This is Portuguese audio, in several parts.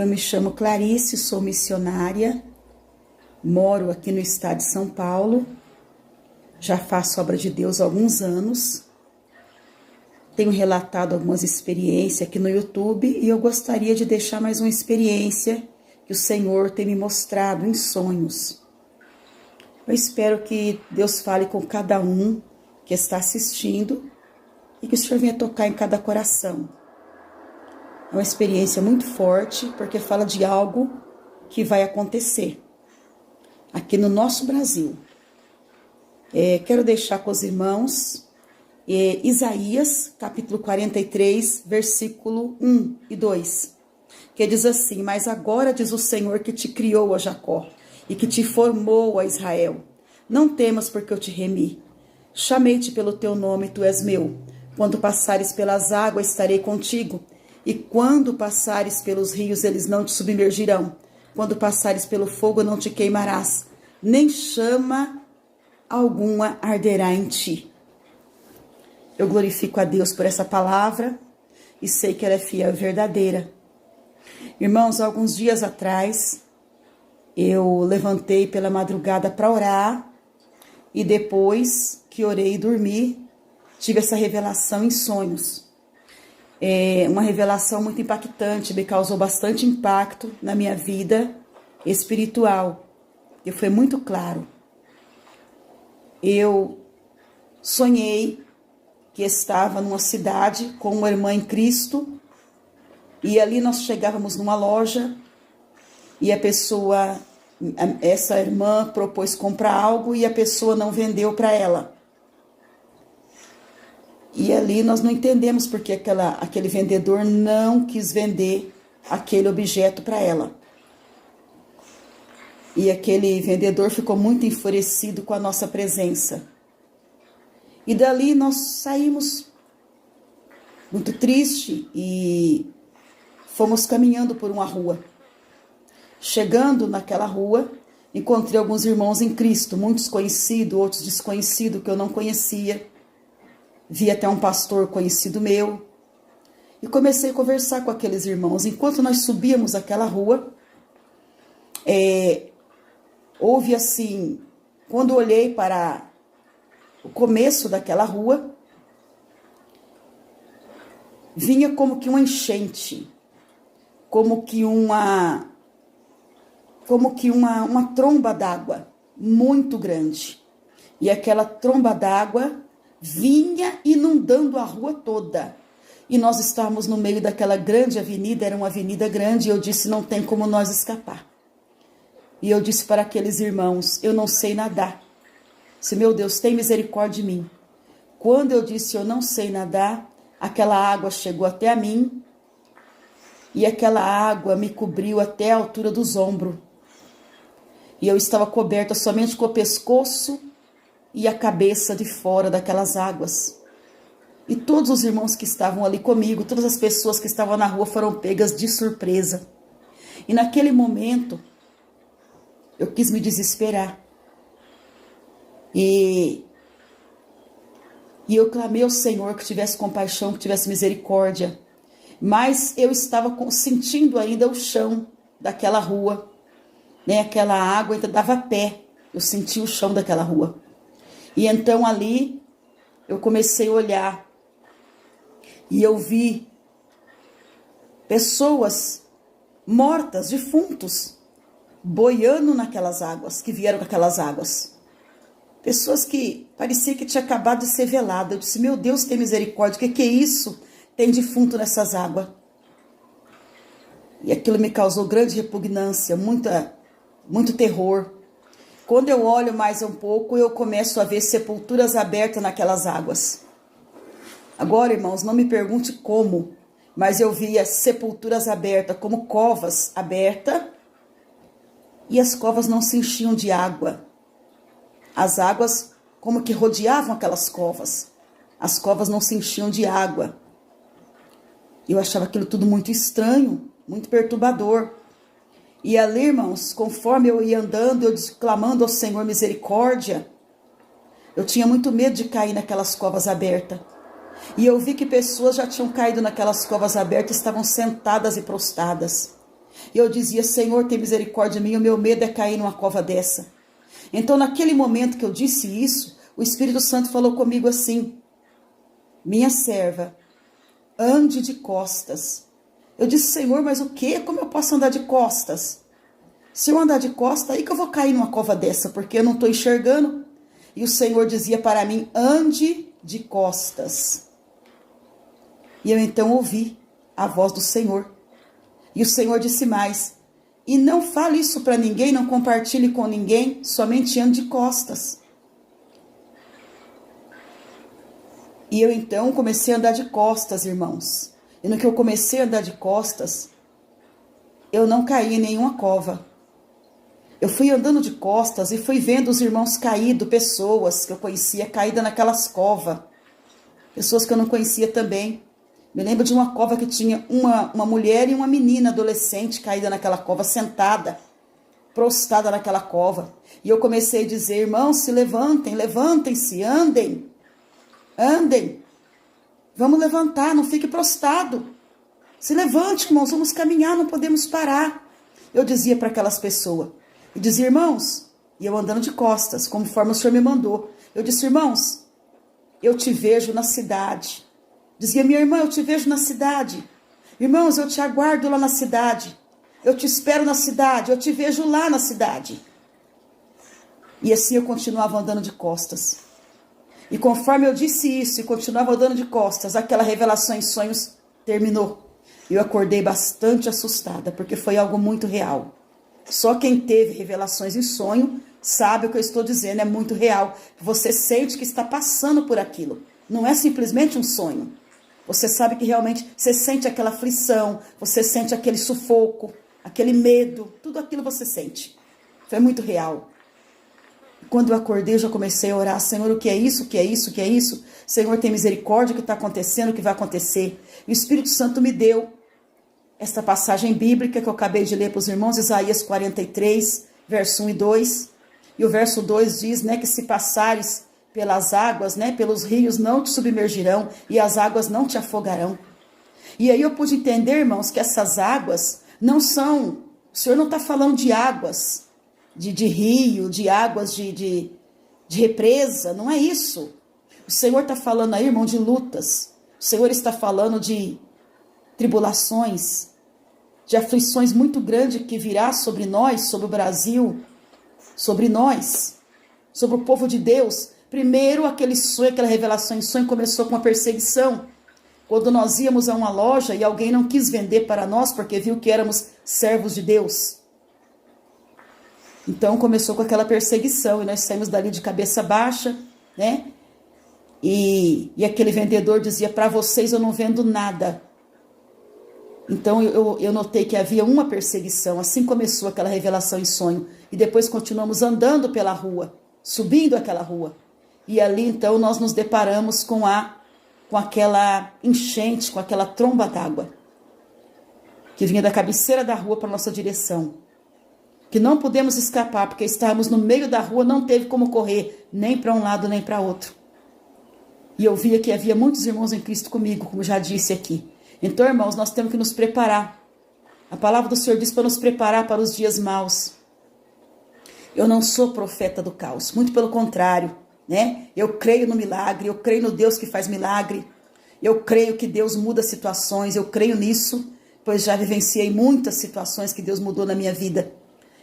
Eu me chamo Clarice, sou missionária, moro aqui no estado de São Paulo, já faço obra de Deus há alguns anos, tenho relatado algumas experiências aqui no YouTube e eu gostaria de deixar mais uma experiência que o Senhor tem me mostrado em sonhos. Eu espero que Deus fale com cada um que está assistindo e que o Senhor venha tocar em cada coração. É uma experiência muito forte, porque fala de algo que vai acontecer aqui no nosso Brasil. Quero deixar com os irmãos Isaías, capítulo 43, versículo 1 e 2, que diz assim: Mas agora diz o Senhor que te criou, ó Jacó, e que te formou, ó Israel. Não temas, porque eu te remi. Chamei-te pelo teu nome, tu és meu. Quando passares pelas águas, estarei contigo. E quando passares pelos rios, eles não te submergirão. Quando passares pelo fogo, não te queimarás. Nem chama alguma arderá em ti. Eu glorifico a Deus por essa palavra e sei que ela é fiel e verdadeira. Irmãos, alguns dias atrás, eu levantei pela madrugada para orar e depois que orei e dormi, tive essa revelação em sonhos. Uma revelação muito impactante, me causou bastante impacto na minha vida espiritual. E foi muito claro. Eu sonhei que estava numa cidade com uma irmã em Cristo e ali nós chegávamos numa loja e essa irmã propôs comprar algo e a pessoa não vendeu para ela. E ali nós não entendemos porque aquele vendedor não quis vender aquele objeto para ela. E aquele vendedor ficou muito enfurecido com a nossa presença. E dali nós saímos muito triste e fomos caminhando por uma rua. Chegando naquela rua, encontrei alguns irmãos em Cristo, muitos conhecidos, outros desconhecidos que eu não conhecia. Vi até um pastor conhecido meu e comecei a conversar com aqueles irmãos. Enquanto nós subíamos aquela rua, houve assim, quando olhei para o começo daquela rua, vinha como que uma enchente, como que uma tromba d'água muito grande. E aquela tromba d'água vinha inundando a rua toda. E nós estávamos no meio daquela grande avenida, era uma avenida grande, e eu disse, não tem como nós escapar. E eu disse para aqueles irmãos, eu não sei nadar. Se meu Deus tem misericórdia de mim. Quando eu disse, eu não sei nadar, aquela água chegou até a mim, e aquela água me cobriu até a altura dos ombros. E eu estava coberta somente com o pescoço e a cabeça de fora daquelas águas. E todos os irmãos que estavam ali comigo, todas as pessoas que estavam na rua foram pegas de surpresa. E naquele momento, eu quis me desesperar. E eu clamei ao Senhor que tivesse compaixão, que tivesse misericórdia. Mas eu estava sentindo ainda o chão daquela rua. Né? Aquela água ainda dava pé. Eu senti o chão daquela rua. E então ali eu comecei a olhar e eu vi pessoas mortas, defuntos, boiando naquelas águas, que vieram com aquelas águas. Pessoas que parecia que tinha acabado de ser velada. Eu disse, meu Deus, tem misericórdia, o que é isso? Tem defunto nessas águas. E aquilo me causou grande repugnância, muito terror. Quando eu olho mais um pouco, eu começo a ver sepulturas abertas naquelas águas. Agora, irmãos, não me pergunte como, mas eu via sepulturas abertas, como covas abertas, e as covas não se enchiam de água. As águas como que rodeavam aquelas covas. As covas não se enchiam de água. Eu achava aquilo tudo muito estranho, muito perturbador. E ali, irmãos, conforme eu ia andando, eu clamando ao Senhor misericórdia, eu tinha muito medo de cair naquelas covas abertas. E eu vi que pessoas já tinham caído naquelas covas abertas e estavam sentadas e prostradas. E eu dizia, Senhor, tem misericórdia de mim, o meu medo é cair numa cova dessa. Então, naquele momento que eu disse isso, o Espírito Santo falou comigo assim, minha serva, ande de costas. Eu disse, Senhor, mas o quê? Como eu posso andar de costas? Se eu andar de costas, aí que eu vou cair numa cova dessa, porque eu não estou enxergando. E o Senhor dizia para mim, ande de costas. E eu então ouvi a voz do Senhor. E o Senhor disse mais, e não fale isso para ninguém, não compartilhe com ninguém, somente ande de costas. E eu então comecei a andar de costas, irmãos. E no que eu comecei a andar de costas, eu não caí em nenhuma cova. Eu fui andando de costas e fui vendo os irmãos caídos, pessoas que eu conhecia caídas naquelas covas. Pessoas que eu não conhecia também. Me lembro de uma cova que tinha uma mulher e uma menina adolescente caída naquela cova, sentada, prostrada naquela cova. E eu comecei a dizer, irmãos, se levantem, levantem-se, andem, andem. Vamos levantar, não fique prostrado. Se levante, irmãos, vamos caminhar, não podemos parar. Eu dizia para aquelas pessoas. Eu dizia, irmãos, e eu andando de costas, conforme o Senhor me mandou. Eu disse, irmãos, eu te vejo na cidade. Dizia, minha irmã, eu te vejo na cidade. Irmãos, eu te aguardo lá na cidade. Eu te espero na cidade, eu te vejo lá na cidade. E assim eu continuava andando de costas. E conforme eu disse isso e continuava andando de costas, aquela revelação em sonhos terminou. Eu acordei bastante assustada, porque foi algo muito real. Só quem teve revelações em sonho sabe o que eu estou dizendo, é muito real. Você sente que está passando por aquilo. Não é simplesmente um sonho. Você sabe que realmente você sente aquela aflição, você sente aquele sufoco, aquele medo, tudo aquilo você sente. Foi muito real. Quando eu acordei, eu já comecei a orar, Senhor, o que é isso, o que é isso, o que é isso? Senhor, tem misericórdia, o que está acontecendo, o que vai acontecer? E o Espírito Santo me deu esta passagem bíblica que eu acabei de ler para os irmãos, Isaías 43, verso 1 e 2. E o verso 2 diz, né, que se passares pelas águas, né, pelos rios não te submergirão e as águas não te afogarão. E aí eu pude entender, irmãos, que essas águas não são, o Senhor não está falando de águas de rio, de águas de represa, não é isso. O Senhor está falando aí, irmão, de lutas. O Senhor está falando de tribulações, de aflições muito grandes que virá sobre nós, sobre o Brasil, sobre nós, sobre o povo de Deus. Primeiro, aquele sonho, aquela revelação em sonho começou com uma perseguição. Quando nós íamos a uma loja e alguém não quis vender para nós porque viu que éramos servos de Deus. Então começou com aquela perseguição e nós saímos dali de cabeça baixa, né? E aquele vendedor dizia, para vocês eu não vendo nada. Então eu notei que havia uma perseguição, assim começou aquela revelação em sonho. E depois continuamos andando pela rua, subindo aquela rua. E ali então nós nos deparamos com aquela enchente, com aquela tromba d'água, que vinha da cabeceira da rua para a nossa direção. Que não pudemos escapar, porque estávamos no meio da rua, não teve como correr, nem para um lado nem para outro. E eu via que havia muitos irmãos em Cristo comigo, como já disse aqui. Então, irmãos, nós temos que nos preparar. A palavra do Senhor diz para nos preparar para os dias maus. Eu não sou profeta do caos, muito pelo contrário, né? Eu creio no milagre, eu creio no Deus que faz milagre. Eu creio que Deus muda situações, eu creio nisso, pois já vivenciei muitas situações que Deus mudou na minha vida.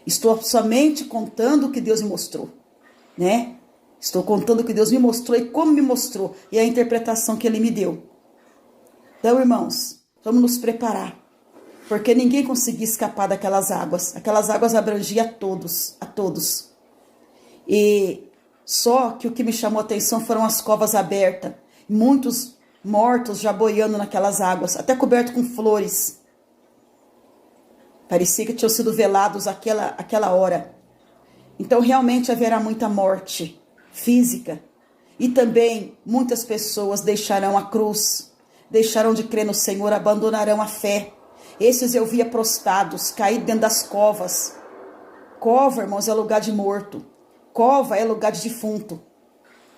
Estou somente contando o que Deus me mostrou, né? Estou contando o que Deus me mostrou e como me mostrou, e a interpretação que Ele me deu. Então, irmãos, vamos nos preparar, porque ninguém conseguia escapar daquelas águas. Aquelas águas abrangiam a todos. E só que o que me chamou a atenção foram as covas abertas, muitos mortos já boiando naquelas águas, até coberto com flores. Parecia que tinham sido velados aquela hora. Então, realmente haverá muita morte física. E também muitas pessoas deixarão a cruz, deixarão de crer no Senhor, abandonarão a fé. Esses eu via prostrados, caídos dentro das covas. Cova, irmãos, é lugar de morto. Cova é lugar de defunto.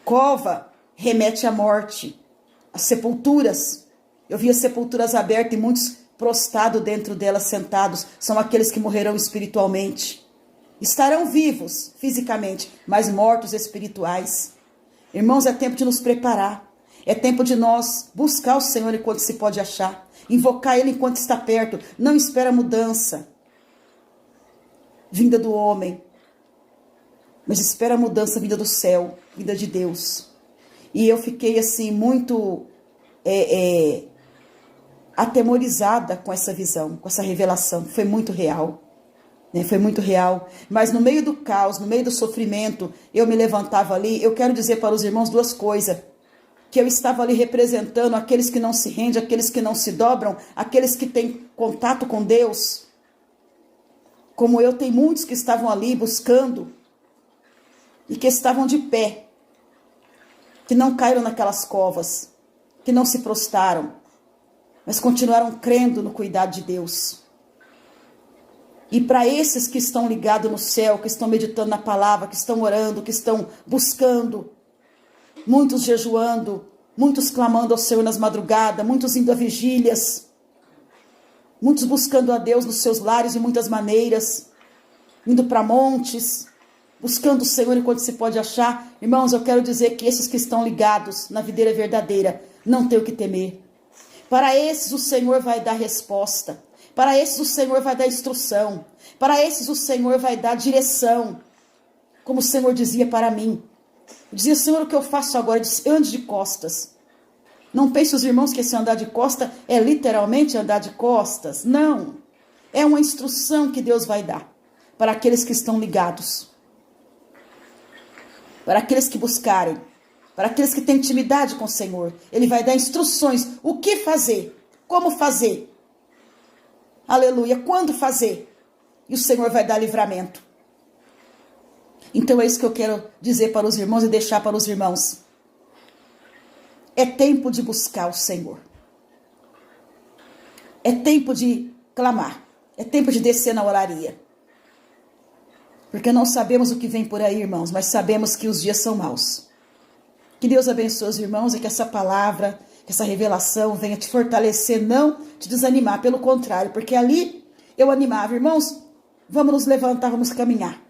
Cova remete à morte, às sepulturas. Eu via sepulturas abertas e muitos prostrado dentro dela sentados são aqueles que morrerão espiritualmente. Estarão vivos fisicamente, mas mortos espirituais. Irmãos, é tempo de nos preparar. É tempo de nós buscar o Senhor enquanto se pode achar. Invocar Ele enquanto está perto. Não espera mudança vinda do homem, mas espera a mudança vinda do céu, vinda de Deus. E eu fiquei assim muito atemorizada com essa visão, com essa revelação. Foi muito real, né? Foi muito real. Mas no meio do caos, no meio do sofrimento, eu me levantava ali. Eu quero dizer para os irmãos duas coisas. Que eu estava ali representando aqueles que não se rendem, aqueles que não se dobram, aqueles que têm contato com Deus. Como eu, tem muitos que estavam ali buscando e que estavam de pé, que não caíram naquelas covas, que não se prostraram, mas continuaram crendo no cuidado de Deus. E para esses que estão ligados no céu, que estão meditando na palavra, que estão orando, que estão buscando, muitos jejuando, muitos clamando ao Senhor nas madrugadas, muitos indo a vigílias, muitos buscando a Deus nos seus lares de muitas maneiras, indo para montes, buscando o Senhor enquanto se pode achar. Irmãos, eu quero dizer que esses que estão ligados na videira verdadeira não tem o que temer. Para esses o Senhor vai dar resposta. Para esses o Senhor vai dar instrução. Para esses o Senhor vai dar direção. Como o Senhor dizia para mim. Eu dizia, Senhor, o que eu faço agora? Eu disse, ande de costas. Não pense os irmãos que esse andar de costa é literalmente andar de costas. Não. É uma instrução que Deus vai dar para aqueles que estão ligados. Para aqueles que buscarem. Para aqueles que têm intimidade com o Senhor. Ele vai dar instruções. O que fazer? Como fazer? Aleluia. Quando fazer? E o Senhor vai dar livramento. Então é isso que eu quero dizer para os irmãos e deixar para os irmãos. É tempo de buscar o Senhor. É tempo de clamar. É tempo de descer na oraria. Porque não sabemos o que vem por aí, irmãos, mas sabemos que os dias são maus. Que Deus abençoe os irmãos e que essa palavra, que essa revelação venha te fortalecer, não te desanimar, pelo contrário, porque ali eu animava, irmãos, vamos nos levantar, vamos caminhar.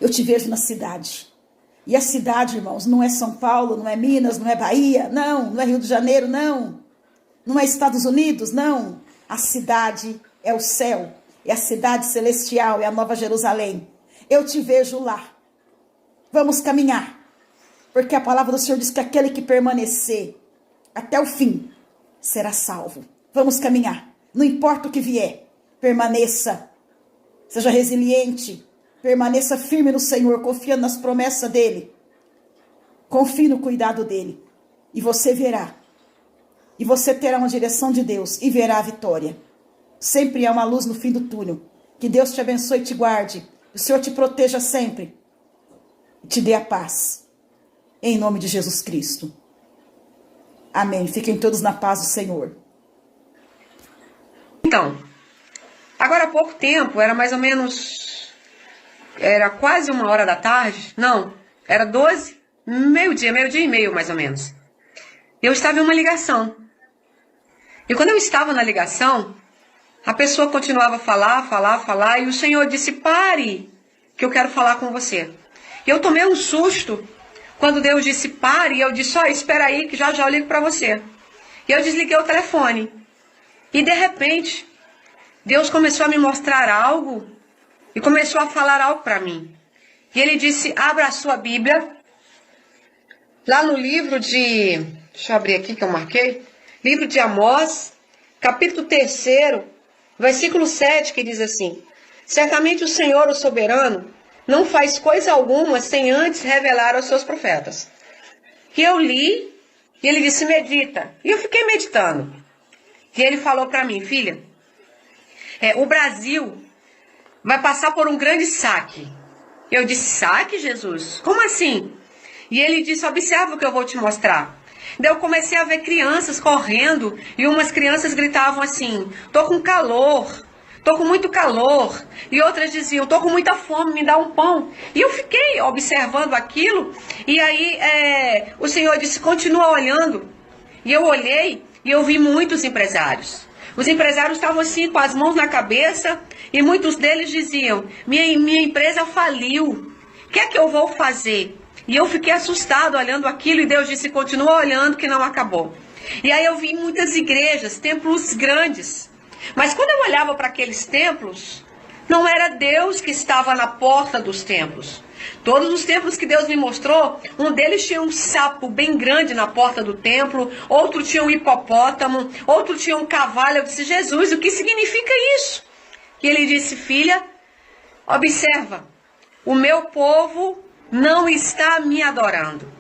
Eu te vejo na cidade. E a cidade, irmãos, não é São Paulo, não é Minas, não é Bahia, não é Rio de Janeiro, não é Estados Unidos, não. A cidade é o céu, é a cidade celestial, é a Nova Jerusalém. Eu te vejo lá. Vamos caminhar. Porque a palavra do Senhor diz que aquele que permanecer até o fim será salvo. Vamos caminhar. Não importa o que vier, permaneça. Seja resiliente. Permaneça firme no Senhor, confiando nas promessas dEle. Confie no cuidado dEle. E você verá. E você terá uma direção de Deus e verá a vitória. Sempre há uma luz no fim do túnel. Que Deus te abençoe e te guarde. O Senhor te proteja sempre. E te dê a paz. Em nome de Jesus Cristo. Amém. Fiquem todos na paz do Senhor. Então, agora há pouco tempo, era mais ou menos... Era quase 1h da tarde. Não, era 12, meio-dia e meio mais ou menos. Eu estava em uma ligação. E quando eu estava na ligação, a pessoa continuava a falar, e o Senhor disse, pare, que eu quero falar com você. E eu tomei um susto, quando Deus disse pare, e eu disse, espera aí, que já eu ligo para você. E eu desliguei o telefone. E de repente, Deus começou a me mostrar algo, e começou a falar algo para mim. E Ele disse, abra a sua Bíblia, lá no livro de, deixa eu abrir aqui que eu marquei, livro de Amós, capítulo 3, versículo 7, que diz assim, certamente o Senhor, o soberano, não faz coisa alguma sem antes revelar aos seus profetas. E eu li, e ele disse, medita. E eu fiquei meditando. E ele falou para mim, filha, o Brasil vai passar por um grande saque. Eu disse, saque, Jesus? Como assim? E ele disse, observa o que eu vou te mostrar. Daí eu comecei a ver crianças correndo, e umas crianças gritavam assim, tô com calor, tô com muito calor. E outras diziam, tô com muita fome, me dá um pão. E eu fiquei observando aquilo, e aí o Senhor disse, continua olhando. E eu olhei, e eu vi muitos empresários. Os empresários estavam assim, com as mãos na cabeça, e muitos deles diziam, minha empresa faliu, o que é que eu vou fazer? E eu fiquei assustado olhando aquilo, e Deus disse, continua olhando que não acabou. E aí eu vi muitas igrejas, templos grandes, mas quando eu olhava para aqueles templos, não era Deus que estava na porta dos templos. Todos os templos que Deus me mostrou, um deles tinha um sapo bem grande na porta do templo, outro tinha um hipopótamo, outro tinha um cavalo. Eu disse, Jesus, o que significa isso? E ele disse, filha, observa, o meu povo não está me adorando.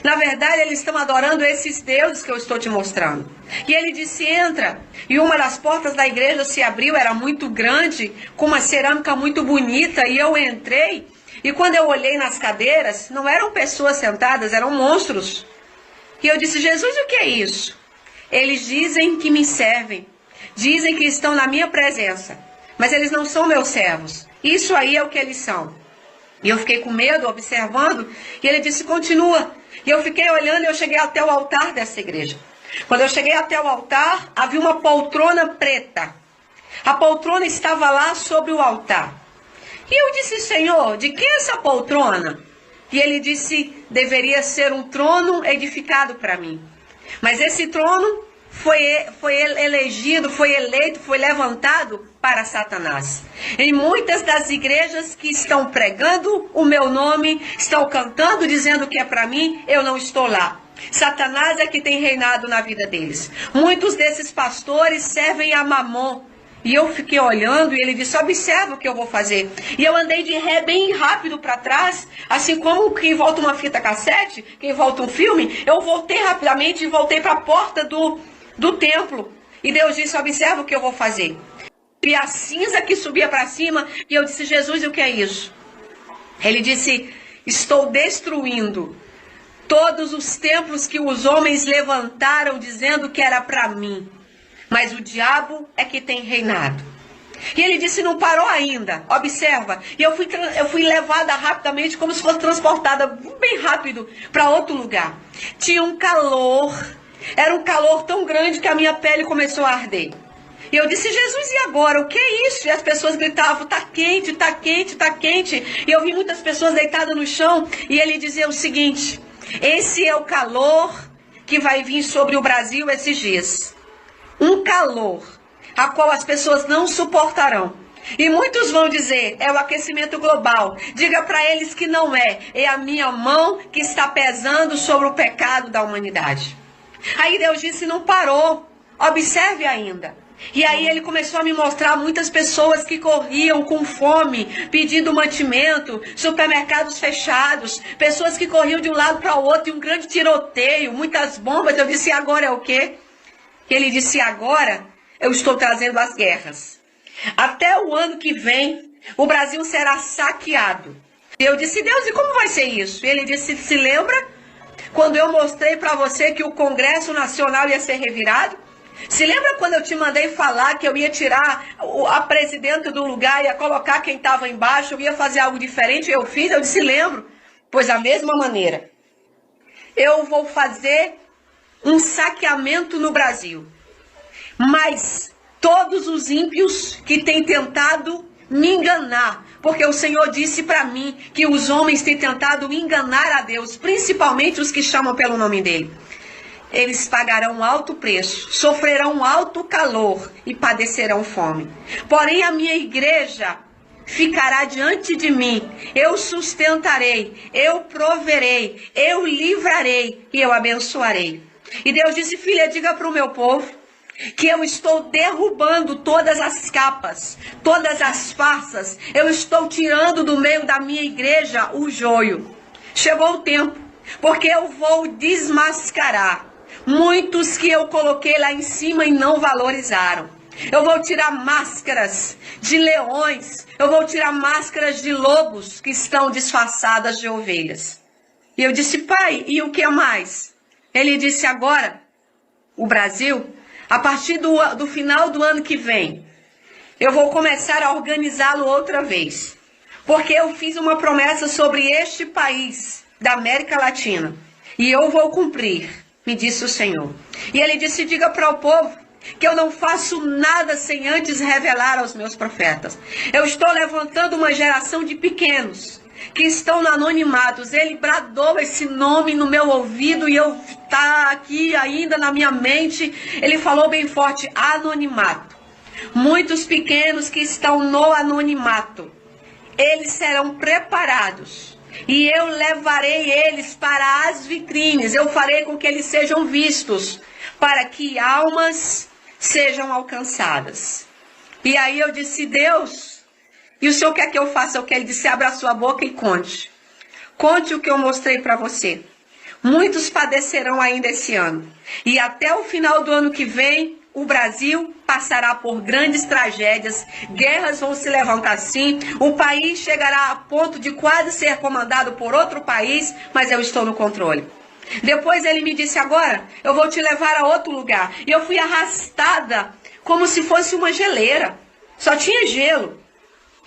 Na verdade, eles estão adorando esses deuses que eu estou te mostrando. E ele disse, entra. E uma das portas da igreja se abriu, era muito grande, com uma cerâmica muito bonita, e eu entrei. E quando eu olhei nas cadeiras, não eram pessoas sentadas, eram monstros. E eu disse, Jesus, o que é isso? Eles dizem que me servem, dizem que estão na minha presença, mas eles não são meus servos. Isso aí é o que eles são. E eu fiquei com medo, observando, e ele disse, continua. E eu fiquei olhando e eu cheguei até o altar dessa igreja. Quando eu cheguei até o altar, havia uma poltrona preta. A poltrona estava lá sobre o altar. E eu disse, Senhor, de que é essa poltrona? E ele disse, deveria ser um trono edificado para mim. Mas esse trono foi elegido, foi eleito, foi levantado para Satanás. Em muitas das igrejas que estão pregando o meu nome, estão cantando, dizendo que é para mim, eu não estou lá. Satanás é que tem reinado na vida deles. Muitos desses pastores servem a Mamon. E eu fiquei olhando e ele disse, observa o que eu vou fazer. E eu andei de ré bem rápido para trás, assim como quem volta uma fita cassete, quem volta um filme, eu voltei rapidamente e voltei para a porta do templo. E Deus disse, observa o que eu vou fazer. E a cinza que subia para cima, e eu disse, Jesus, o que é isso? Ele disse, estou destruindo todos os templos que os homens levantaram dizendo que era para mim. Mas o diabo é que tem reinado. E ele disse, não parou ainda, observa. E eu fui levada rapidamente, como se fosse transportada bem rápido para outro lugar. Tinha um calor, era um calor tão grande que a minha pele começou a arder. E eu disse, Jesus, e agora? O que é isso? E as pessoas gritavam, tá quente, tá quente, tá quente. E eu vi muitas pessoas deitadas no chão. E ele dizia o seguinte, esse é o calor que vai vir sobre o Brasil esses dias. Um calor a qual as pessoas não suportarão. E muitos vão dizer, é o aquecimento global. Diga para eles que não é. É a minha mão que está pesando sobre o pecado da humanidade. Aí Deus disse, não parou. Observe ainda. E aí ele começou a me mostrar muitas pessoas que corriam com fome, pedindo mantimento, supermercados fechados, pessoas que corriam de um lado para o outro, e um grande tiroteio, muitas bombas. Eu disse, agora é o quê? Ele disse, agora eu estou trazendo as guerras. Até o ano que vem, o Brasil será saqueado. Eu disse, Deus, e como vai ser isso? Ele disse, se lembra quando eu mostrei para você que o Congresso Nacional ia ser revirado? Se lembra quando eu te mandei falar que eu ia tirar a presidenta do lugar, ia colocar quem estava embaixo, eu ia fazer algo diferente? Eu fiz, eu disse, lembro. Pois da mesma maneira, eu vou fazer um saqueamento no Brasil. Mas todos os ímpios que têm tentado me enganar, porque o Senhor disse para mim que os homens têm tentado enganar a Deus, principalmente os que chamam pelo nome dele. Eles pagarão um alto preço, sofrerão um alto calor e padecerão fome. Porém, a minha igreja ficará diante de mim. Eu sustentarei, eu proverei, eu livrarei e eu abençoarei. E Deus disse, filha, diga para o meu povo que eu estou derrubando todas as capas, todas as farsas. Eu estou tirando do meio da minha igreja o joio. Chegou o tempo, porque eu vou desmascarar muitos que eu coloquei lá em cima e não valorizaram. Eu vou tirar máscaras de leões, eu vou tirar máscaras de lobos que estão disfarçadas de ovelhas. E eu disse, pai, e o que mais? Ele disse, agora, o Brasil, a partir do final do ano que vem, eu vou começar a organizá-lo outra vez. Porque eu fiz uma promessa sobre este país da América Latina. E eu vou cumprir, me disse o Senhor. E ele disse, diga para o povo que eu não faço nada sem antes revelar aos meus profetas. Eu estou levantando uma geração de pequenos que estão no anonimato. Ele bradou esse nome no meu ouvido e eu tá aqui ainda na minha mente. Ele falou bem forte: anonimato. Muitos pequenos que estão no anonimato, eles serão preparados e eu levarei eles para as vitrines. Eu farei com que eles sejam vistos, para que almas sejam alcançadas. E aí eu disse: Deus, e o Senhor quer que eu faça o que? Ele disse: abra a sua boca e conte. Conte o que eu mostrei para você. Muitos padecerão ainda esse ano. E até o final do ano que vem, o Brasil passará por grandes tragédias. Guerras vão se levantar sim. O país chegará a ponto de quase ser comandado por outro país, mas eu estou no controle. Depois ele me disse: agora eu vou te levar a outro lugar. E eu fui arrastada como se fosse uma geleira. Só tinha gelo.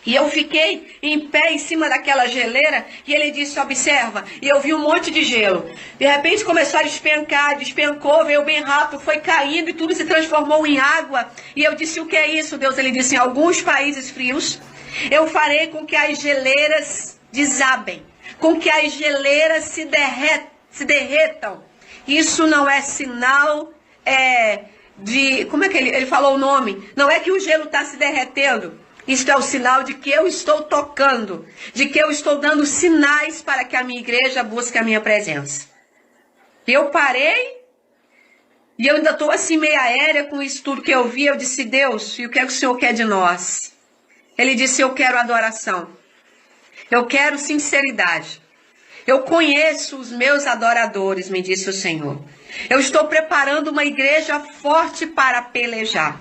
E eu fiquei em pé em cima daquela geleira e ele disse: observa. E eu vi um monte de gelo. De repente começou a despencar, despencou, veio bem rápido, foi caindo e tudo se transformou em água. E eu disse: o que é isso, Deus? Ele disse: em alguns países frios, eu farei com que as geleiras desabem, com que as geleiras se derretam. Isso não é sinal de... Como é que ele falou o nome? Não é que o gelo está se derretendo. Isto é o sinal de que eu estou tocando, de que eu estou dando sinais para que a minha igreja busque a minha presença. Eu parei e eu ainda estou assim meio aérea com isso tudo que eu vi. Eu disse: Deus, e o que é que o Senhor quer de nós? Ele disse: eu quero adoração, eu quero sinceridade. Eu conheço os meus adoradores, me disse o Senhor. Eu estou preparando uma igreja forte para pelejar.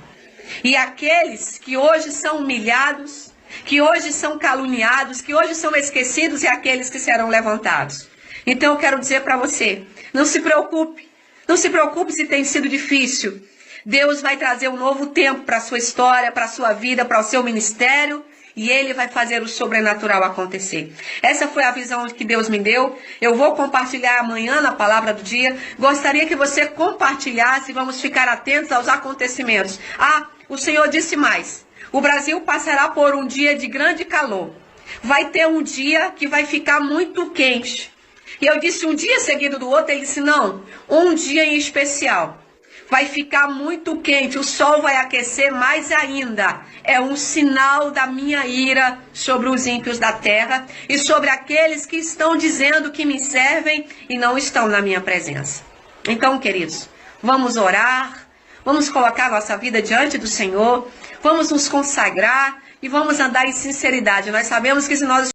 E aqueles que hoje são humilhados, que hoje são caluniados, que hoje são esquecidos, e aqueles que serão levantados. Então eu quero dizer para você: não se preocupe. Não se preocupe se tem sido difícil. Deus vai trazer um novo tempo para a sua história, para a sua vida, para o seu ministério. E Ele vai fazer o sobrenatural acontecer. Essa foi a visão que Deus me deu. Eu vou compartilhar amanhã na palavra do dia. Gostaria que você compartilhasse. Vamos ficar atentos aos acontecimentos. O Senhor disse mais: o Brasil passará por um dia de grande calor. Vai ter um dia que vai ficar muito quente. E eu disse: um dia seguido do outro? Ele disse: não, um dia em especial. Vai ficar muito quente, o sol vai aquecer mais ainda. É um sinal da minha ira sobre os ímpios da terra e sobre aqueles que estão dizendo que me servem e não estão na minha presença. Então, queridos, vamos orar, vamos colocar nossa vida diante do Senhor, vamos nos consagrar e vamos andar em sinceridade. Nós sabemos que se nós